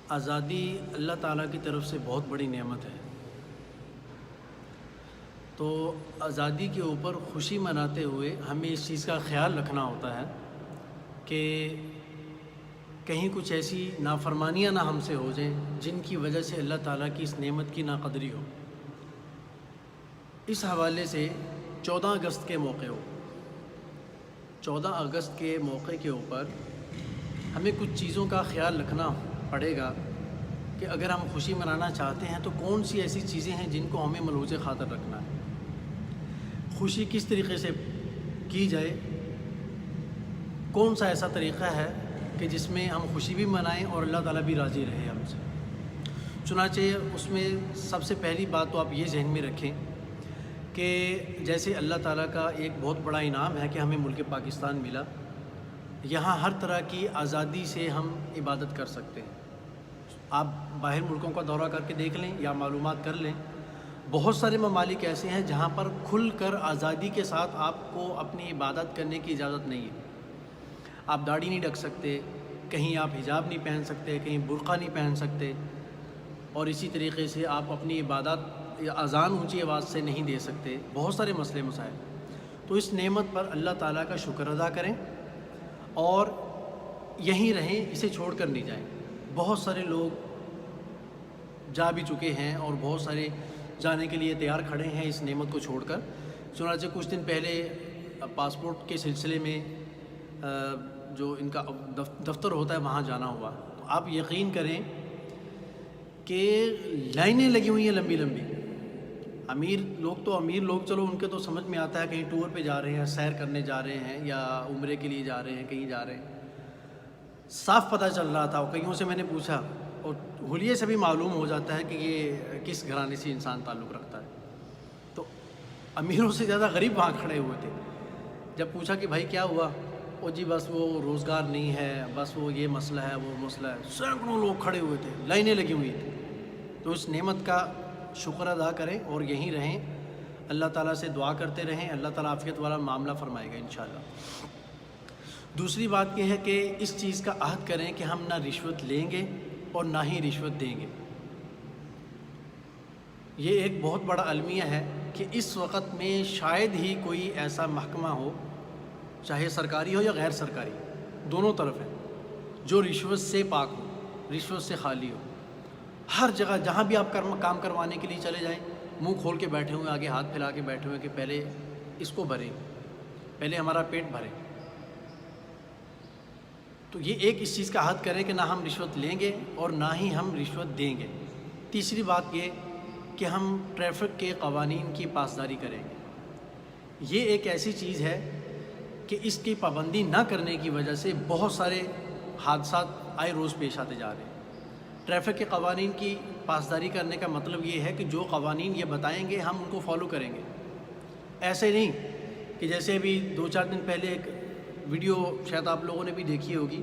آزادی اللہ تعالیٰ کی طرف سے بہت بڑی نعمت ہے۔ تو آزادی کے اوپر خوشی مناتے ہوئے ہمیں اس چیز کا خیال رکھنا ہوتا ہے کہ کہیں کچھ ایسی نافرمانیاں نہ ہم سے ہو جائیں جن کی وجہ سے اللہ تعالیٰ کی اس نعمت کی ناقدری ہو۔ اس حوالے سے 14 اگست کے موقع 14 اگست کے موقع کے اوپر ہمیں کچھ چیزوں کا خیال رکھنا پڑے گا کہ اگر ہم خوشی منانا چاہتے ہیں تو کون سی ایسی چیزیں ہیں جن کو ہمیں ملحوظ خاطر رکھنا ہے۔ خوشی کس طریقے سے کی جائے، کون سا ایسا طریقہ ہے کہ جس میں ہم خوشی بھی منائیں اور اللہ تعالیٰ بھی راضی رہے ہم سے۔ چنانچہ اس میں سب سے پہلی بات تو آپ یہ ذہن میں رکھیں کہ جیسے اللہ تعالیٰ کا ایک بہت بڑا انعام ہے کہ ہمیں ملک پاکستان ملا، یہاں ہر طرح کی آزادی سے ہم عبادت کر سکتے ہیں۔ آپ باہر ملکوں کا دورہ کر کے دیکھ لیں یا معلومات کر لیں، بہت سارے ممالک ایسے ہیں جہاں پر کھل کر آزادی کے ساتھ آپ کو اپنی عبادت کرنے کی اجازت نہیں ہے۔ آپ داڑھی نہیں ڈھک سکتے، کہیں آپ حجاب نہیں پہن سکتے، کہیں برقع نہیں پہن سکتے، اور اسی طریقے سے آپ اپنی عبادت یا اذان اونچی آواز سے نہیں دے سکتے۔ بہت سارے مسئلے مسائل۔ تو اس نعمت پر اللہ تعالیٰ کا شکر ادا کریں اور یہیں رہیں، اسے چھوڑ کر نہیں جائیں۔ بہت سارے لوگ جا بھی چکے ہیں اور بہت سارے جانے کے لیے تیار کھڑے ہیں اس نعمت کو چھوڑ کر۔ چنانچہ کچھ دن پہلے پاسپورٹ کے سلسلے میں جو ان کا دفتر ہوتا ہے وہاں جانا ہوا، تو آپ یقین کریں کہ لائنیں لگی ہوئی ہیں لمبی لمبی۔ امیر لوگ چلو ان کے تو سمجھ میں آتا ہے، کہیں ٹور پہ جا رہے ہیں، سیر کرنے جا رہے ہیں یا عمرے کے لیے جا رہے ہیں، کہیں جا رہے ہیں، صاف پتہ چل رہا تھا۔ اور کئیوں سے میں نے پوچھا اور حلیے سے بھی معلوم ہو جاتا ہے کہ یہ کس گھرانے سے انسان تعلق رکھتا ہے۔ تو امیروں سے زیادہ غریب وہاں کھڑے ہوئے تھے۔ جب پوچھا کہ بھائی کیا ہوا، او جی بس وہ روزگار نہیں ہے، بس وہ یہ مسئلہ ہے، وہ مسئلہ ہے۔ سینکڑوں لوگ کھڑے ہوئے تھے، لائنیں لگی ہوئی تھیں۔ تو اس نعمت کا شکر ادا کریں اور یہیں رہیں، اللہ تعالیٰ سے دعا کرتے رہیں، اللہ تعالیٰ عافیت والا معاملہ فرمائے گا انشاءاللہ۔ دوسری بات یہ ہے کہ اس چیز کا عہد کریں کہ ہم نہ رشوت لیں گے اور نہ ہی رشوت دیں گے۔ یہ ایک بہت بڑا المیہ ہے کہ اس وقت میں شاید ہی کوئی ایسا محکمہ ہو، چاہے سرکاری ہو یا غیر سرکاری، دونوں طرف ہے، جو رشوت سے پاک ہو، رشوت سے خالی ہو۔ ہر جگہ جہاں بھی آپ کام کروانے کے لیے چلے جائیں، منہ کھول کے بیٹھے ہوئے، آگے ہاتھ پھیلا کے بیٹھے ہوئے کہ پہلے اس کو بھریں، پہلے ہمارا پیٹ بھریں۔ تو یہ ایک اس چیز کا عہد کریں کہ نہ ہم رشوت لیں گے اور نہ ہی ہم رشوت دیں گے۔ تیسری بات یہ کہ ہم ٹریفک کے قوانین کی پاسداری کریں گے۔ یہ ایک ایسی چیز ہے کہ اس کی پابندی نہ کرنے کی وجہ سے بہت سارے حادثات آئے روز پیش آتے جا رہے ہیں۔ ٹریفک کے قوانین کی پاسداری کرنے کا مطلب یہ ہے کہ جو قوانین یہ بتائیں گے ہم ان کو فالو کریں گے۔ ایسے نہیں کہ جیسے ابھی 2-4 دن پہلے ایک ویڈیو شاید آپ لوگوں نے بھی دیکھی ہوگی،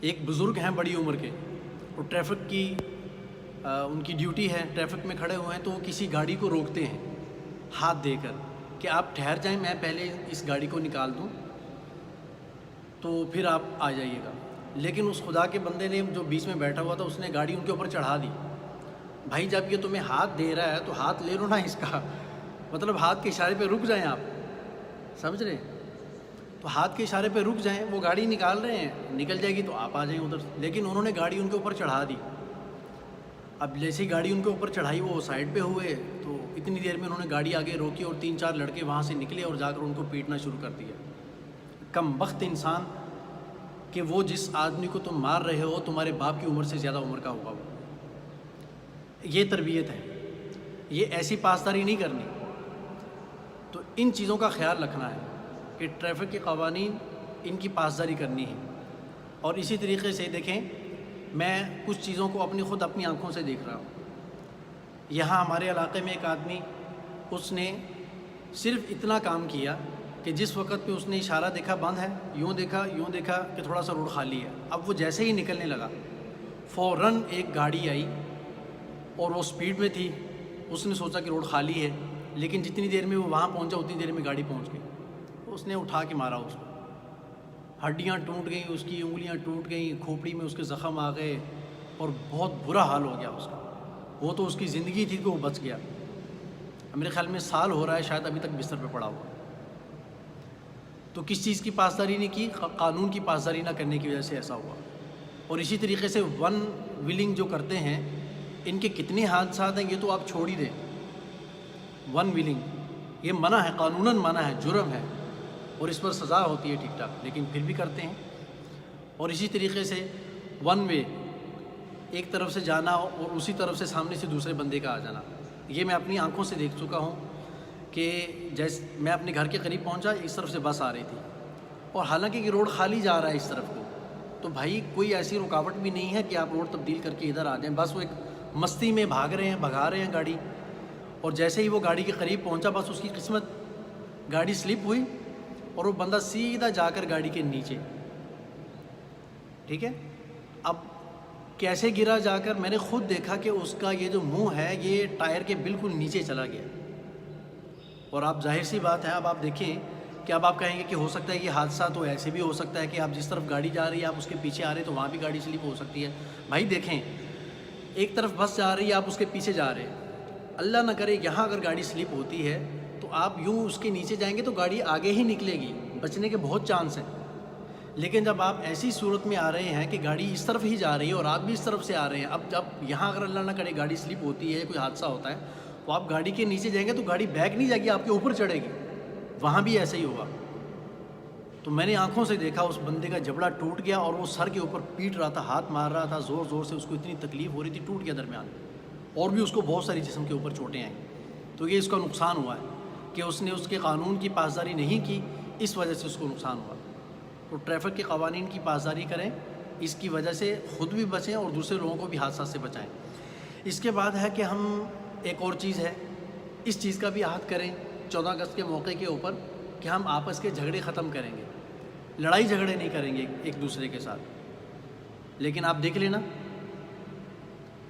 ایک بزرگ ہیں بڑی عمر کے، اور ٹریفک کی ان کی ڈیوٹی ہے، ٹریفک میں کھڑے ہوئے ہیں، تو وہ کسی گاڑی کو روکتے ہیں ہاتھ دے کر کہ آپ ٹھہر جائیں، میں پہلے اس گاڑی کو نکال دوں تو پھر آپ آ جائیے گا۔ لیکن اس خدا کے بندے نے جو بیچ میں بیٹھا ہوا تھا اس نے گاڑی ان کے اوپر چڑھا دی۔ بھائی جب یہ تمہیں ہاتھ دے رہا ہے تو ہاتھ لے لو نا اس کا، مطلب ہاتھ کے اشارے پہ رک جائیں، آپ سمجھ رہے ہیں؟ تو ہاتھ کے اشارے پہ رک جائیں، وہ گاڑی نکال رہے ہیں، نکل جائے گی تو آپ آ جائیں ادھر سے۔ لیکن انہوں نے گاڑی ان کے اوپر چڑھا دی۔ اب جیسی گاڑی ان کے اوپر چڑھائی وہ سائڈ پہ ہوئے، تو اتنی دیر میں انہوں نے گاڑی آگے روکی اور 3-4 لڑکے وہاں سے نکلے اور جا کر ان کو پیٹنا شروع کر دیا۔ کم بخت انسان کہ وہ جس آدمی کو تم مار رہے ہو تمہارے باپ کی عمر سے زیادہ عمر کا ہوگا وہ۔ یہ تربیت ہے، یہ ایسی پاسداری نہیں کرنی۔ تو ان چیزوں کا خیال رکھنا ہے کہ ٹریفک کے قوانین ان کی پاسداری کرنی ہے۔ اور اسی طریقے سے دیکھیں، میں کچھ چیزوں کو اپنی آنکھوں سے دیکھ رہا ہوں۔ یہاں ہمارے علاقے میں ایک آدمی، اس نے صرف اتنا کام کیا کہ جس وقت پہ اس نے اشارہ دیکھا بند ہے، یوں دیکھا کہ تھوڑا سا روڈ خالی ہے، اب وہ جیسے ہی نکلنے لگا فوراً ایک گاڑی آئی اور وہ سپیڈ میں تھی۔ اس نے سوچا کہ روڈ خالی ہے، لیکن جتنی دیر میں وہ وہاں پہنچا اتنی دیر میں گاڑی پہنچ گئی۔ اس نے اٹھا کے مارا اس کو۔ ہڈیاں ٹوٹ گئیں، اس کی انگلیاں ٹوٹ گئیں، کھوپڑی میں اس کے زخم آ گئے اور بہت برا حال ہو گیا اس کا۔ وہ تو اس کی زندگی تھی کہ وہ بچ گیا، میرے خیال میں سال ہو رہا ہے شاید ابھی تک بستر پہ پڑا ہوا۔ تو کس چیز کی پاسداری نہیں کی؟ قانون کی پاسداری نہ کرنے کی وجہ سے ایسا ہوا۔ اور اسی طریقے سے ون ویلنگ جو کرتے ہیں، ان کے کتنے حادثات ہیں یہ تو آپ چھوڑ ہی دیں۔ ون ویلنگ یہ منع ہے، قانوناً منع ہے، جرم ہے، اور اس پر سزا ہوتی ہے ٹھیک ٹھاک، لیکن پھر بھی کرتے ہیں۔ اور اسی طریقے سے ون وے، ایک طرف سے جانا اور اسی طرف سے سامنے سے دوسرے بندے کا آ جانا، یہ میں اپنی آنکھوں سے دیکھ چکا ہوں کہ جیسے میں اپنے گھر کے قریب پہنچا، اس طرف سے بس آ رہی تھی اور حالانکہ یہ روڈ خالی جا رہا ہے اس طرف کو، تو بھائی کوئی ایسی رکاوٹ بھی نہیں ہے کہ آپ روڈ تبدیل کر کے ادھر آ جائیں، بس وہ ایک مستی میں بھاگ رہے ہیں، بھگا رہے ہیں گاڑی، اور جیسے ہی وہ گاڑی کے قریب پہنچا بس اس کی قسمت، گاڑی سلپ ہوئی اور وہ بندہ سیدھا جا کر گاڑی کے نیچے، ٹھیک ہے۔ اب کیسے گرا جا کر، میں نے خود دیکھا کہ اس کا یہ جو منہ ہے یہ ٹائر کے بالکل نیچے چلا گیا، اور آپ ظاہر سی بات ہے، اب آپ دیکھیں کہ اب آپ کہیں گے کہ ہو سکتا ہے یہ حادثہ تو ایسے بھی ہو سکتا ہے کہ آپ جس طرف گاڑی جا رہی ہے آپ اس کے پیچھے آ رہے ہیں تو وہاں بھی گاڑی سلپ ہو سکتی ہے۔ بھائی دیکھیں، ایک طرف بس جا رہی ہے، آپ اس کے پیچھے جا رہے ہیں، اللہ نہ کرے یہاں اگر گاڑی سلپ ہوتی ہے تو آپ یوں اس کے نیچے جائیں گے تو گاڑی آگے ہی نکلے گی، بچنے کے بہت چانس ہیں۔ لیکن جب آپ ایسی صورت میں آ رہے ہیں کہ گاڑی اس طرف ہی جا رہی ہے اور آپ بھی اس طرف سے آ رہے ہیں، اب جب یہاں اگر اللہ نہ کرے گاڑی سلپ ہوتی ہے، کوئی حادثہ ہوتا ہے، تو آپ گاڑی کے نیچے جائیں گے تو گاڑی بیک نہیں جائے گی، آپ کے اوپر چڑھے گی، وہاں بھی ایسا ہی ہوگا۔ تو میں نے آنکھوں سے دیکھا اس بندے کا جبڑا ٹوٹ گیا اور وہ سر کے اوپر پیٹ رہا تھا، ہاتھ مار رہا تھا زور زور سے، اس کو اتنی تکلیف ہو رہی تھی، ٹوٹ گیا درمیان، اور بھی اس کو بہت ساری جسم کے اوپر چوٹیں آئیں۔ تو یہ اس کا نقصان ہوا ہے کہ اس نے اس کے قانون کی پاسداری نہیں کی، اس وجہ سے اس کو نقصان ہوا۔ تو ٹریفک کے قوانین کی پاسداری کریں، اس کی وجہ سے خود بھی بچیں اور دوسرے لوگوں کو بھی حادثات سے بچائیں۔ اس کے بعد ہے کہ ہم ایک اور چیز ہے، اس چیز کا بھی عہد کریں 14 اگست کے موقع کے اوپر کہ ہم آپس کے جھگڑے ختم کریں گے، لڑائی جھگڑے نہیں کریں گے ایک دوسرے کے ساتھ۔ لیکن آپ دیکھ لینا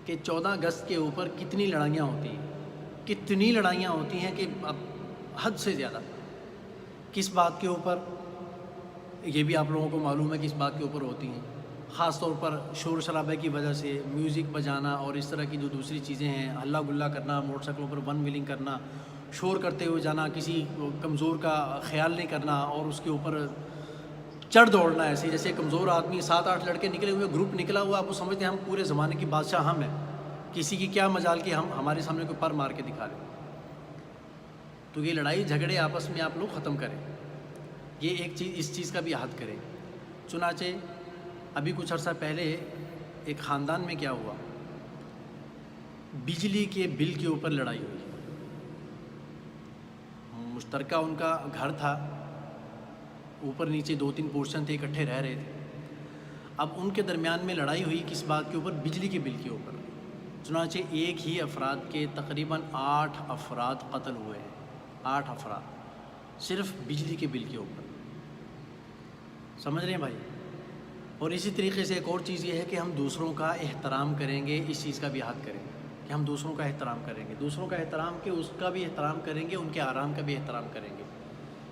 کہ 14 اگست کے اوپر کتنی لڑائیاں ہوتی ہیں، کتنی لڑائیاں ہوتی ہیں کہ اب حد سے زیادہ۔ کس بات کے اوپر؟ یہ بھی آپ لوگوں کو معلوم ہے کہ اس بات کے اوپر ہوتی ہیں، خاص طور پر شور شرابے کی وجہ سے، میوزک بجانا اور اس طرح کی جو دوسری چیزیں ہیں، ہلا گلا کرنا، موٹر سائیکلوں پر ون ویلنگ کرنا، شور کرتے ہوئے جانا، کسی کمزور کا خیال نہیں کرنا اور اس کے اوپر چڑھ دوڑنا، ایسے جیسے کمزور آدمی 7-8 لڑکے نکلے ہوئے، گروپ نکلا ہوا، آپ وہ سمجھتے ہیں ہم پورے زمانے کی بادشاہ ہم ہیں، کسی کی کیا مجال کہ ہم ہمارے سامنے کوئی پر مار کے دکھا رہے۔ تو یہ لڑائی جھگڑے آپس میں آپ لوگ ختم کریں، یہ ایک چیز، اس چیز کا بھی عہد کریں۔ چنانچہ ابھی کچھ عرصہ پہلے ایک خاندان میں کیا ہوا، بجلی کے بل کے اوپر لڑائی ہوئی، مشترکہ ان کا گھر تھا، اوپر نیچے 2-3 پورشن تھے، اکٹھے رہ رہے تھے۔ اب ان کے درمیان میں لڑائی ہوئی کس بات کے اوپر؟ بجلی کے بل کے اوپر۔ چنانچہ ایک ہی افراد کے تقریباً 8 افراد قتل ہوئے ہیں، 8 افراد صرف بجلی کے بل کے اوپر، سمجھ رہے ہیں بھائی؟ اور اسی طریقے سے ایک اور چیز یہ ہے کہ ہم دوسروں کا احترام کریں گے، اس چیز کا بھی عہد کریں کہ ہم دوسروں کا احترام کریں گے، دوسروں کا احترام کہ اس کا بھی احترام کریں گے، ان کے آرام کا بھی احترام کریں گے۔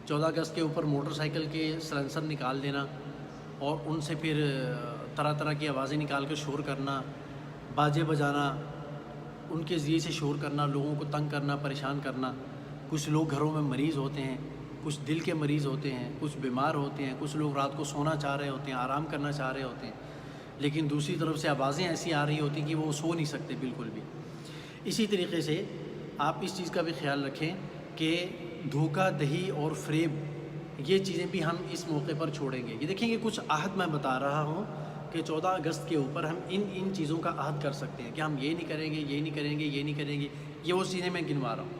14 اگست کے اوپر موٹر سائیکل کے سلنسر نکال دینا اور ان سے پھر طرح طرح کی آوازیں نکال کر شور کرنا، باجے بجانا، ان کے ذریعے سے شور کرنا، لوگوں کو تنگ کرنا، پریشان کرنا۔ کچھ لوگ گھروں میں مریض ہوتے ہیں، کچھ دل کے مریض ہوتے ہیں، کچھ بیمار ہوتے ہیں، کچھ لوگ رات کو سونا چاہ رہے ہوتے ہیں، آرام کرنا چاہ رہے ہوتے ہیں، لیکن دوسری طرف سے آوازیں ایسی آ رہی ہوتی ہیں کہ وہ سو نہیں سکتے بالکل بھی۔ اسی طریقے سے آپ اس چیز کا بھی خیال رکھیں کہ دھوکہ دہی اور فریب، یہ چیزیں بھی ہم اس موقع پر چھوڑیں گے۔ یہ دیکھیں کہ کچھ عہد میں بتا رہا ہوں کہ 14 اگست کے اوپر ہم ان چیزوں کا عہد کر سکتے ہیں کہ ہم یہ نہیں کریں گے، یہ نہیں کریں گے، یہ نہیں کریں گے۔ یہ وہ چیزیں میں گنوا رہا ہوں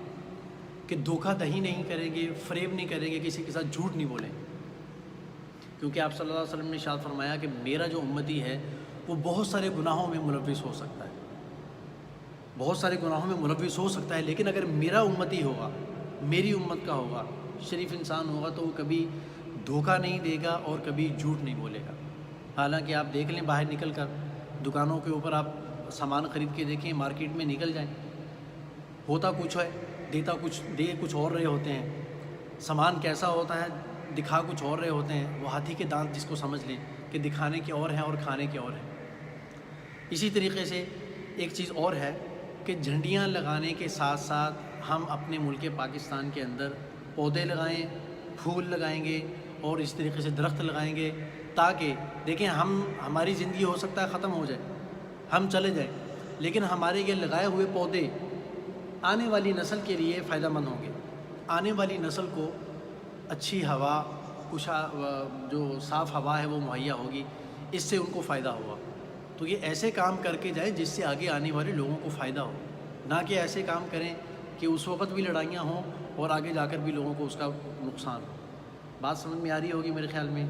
کہ دھوکہ دہی نہیں کریں گے، فریب نہیں کریں گے، کسی کے ساتھ جھوٹ نہیں بولیں، کیونکہ آپ صلی اللہ علیہ وسلم نے ارشاد فرمایا کہ میرا جو امتی ہے وہ بہت سارے گناہوں میں ملوث ہو سکتا ہے، بہت سارے گناہوں میں ملوث ہو سکتا ہے، لیکن اگر میرا امتی ہوگا، میری امت کا ہوگا، شریف انسان ہوگا، تو وہ کبھی دھوکہ نہیں دے گا اور کبھی جھوٹ نہیں بولے گا۔ حالانکہ آپ دیکھ لیں باہر نکل کر دکانوں کے اوپر آپ سامان خرید کے دیکھیں، مارکیٹ میں نکل جائیں، ہوتا کچھ ہے، دے کچھ اور رہے ہوتے ہیں، سامان کیسا ہوتا ہے دکھا کچھ اور رہے ہوتے ہیں، وہ ہاتھی کے دانت جس کو سمجھ لیں کہ دکھانے کے اور ہیں اور کھانے کے اور ہیں۔ اسی طریقے سے ایک چیز اور ہے کہ جھنڈیاں لگانے کے ساتھ ساتھ ہم اپنے ملک پاکستان کے اندر پودے لگائیں، پھول لگائیں گے اور اس طریقے سے درخت لگائیں گے، تاکہ دیکھیں ہماری زندگی ہو سکتا ہے ختم ہو جائے، ہم چلے جائیں، لیکن ہمارے یہ لگائے ہوئے پودے آنے والی نسل کے لیے فائدہ مند ہوں گے۔ آنے والی نسل کو اچھی ہوا، جو صاف ہوا ہے وہ مہیا ہوگی، اس سے ان کو فائدہ ہوگا۔ تو یہ ایسے کام کر کے جائیں جس سے آگے آنے والے لوگوں کو فائدہ ہو، نہ کہ ایسے کام کریں کہ اس وقت بھی لڑائیاں ہوں اور آگے جا کر بھی لوگوں کو اس کا نقصان ہو۔ بات سمجھ میں آ رہی ہوگی میرے خیال میں۔